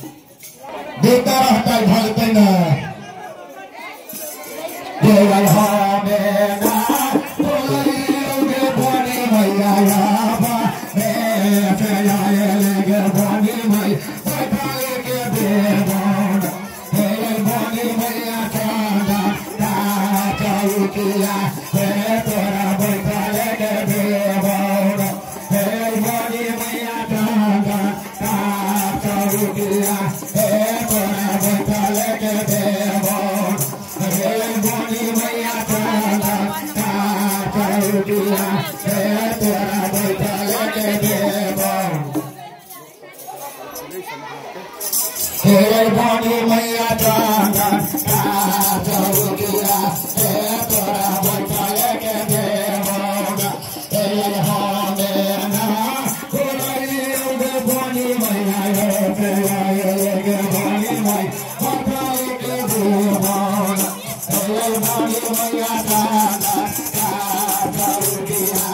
देता रहता है भागते न देवल हमे ना बोले बोली मैया याबा से आए लगे बोली मैया बैठाले के देवन बोली मैया चांदा चाऊ किया तोरा बैठाले के देवन बोली मैया चांदा चाऊ किया बड़ी मैया चांदा चौकिया तोरा बैठल के देवोगा हमें ना बड़ी मैया गे बड़ी मैया बैठल के देवोगा बड़ी मैया चांदा चौकिया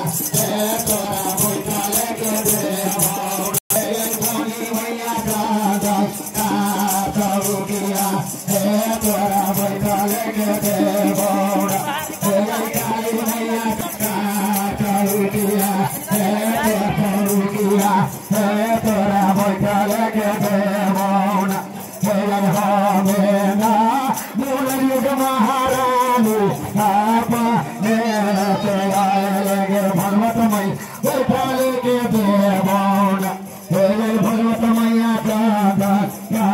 तोरा बैठल के देवोगा बड़ी मैया चांदा तोरा बैठल के देवोगा काली मैया चौकिया तोरा बैठल के देवोगा हमें ना मुरयुग महारानी लगे भगवत मई बैठल के देवोगा भगवत मैया बैठा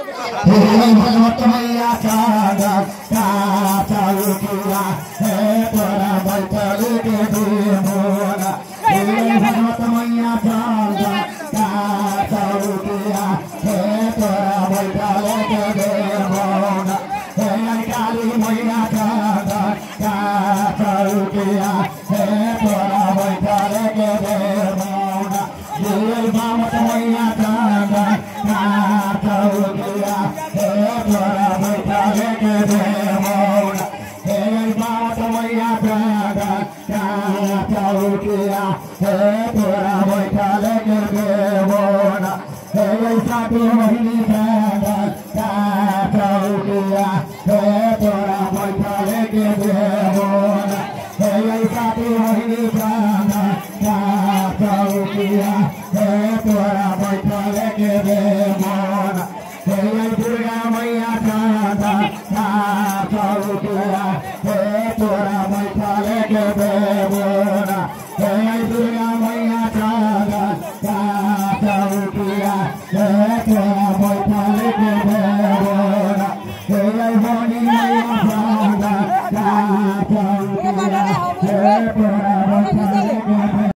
भगवत मैया चौकिया तोरा बैठल के देवोगा भगवत मैया चौकिया तोरा बैठल के देवोगा काली मैया चौकिया तोरा बैठल के देवोगा बामत मैया चौकिया तोरा बैठल के देवोगा बामत मैया चौकिया तोरा बैठल के देवोगा साथी महीनी चौकिया तोरा बैठल के देवोगा साथी महीनी चौकिया तोरा बैठल के देवोगा दुर्गा मैया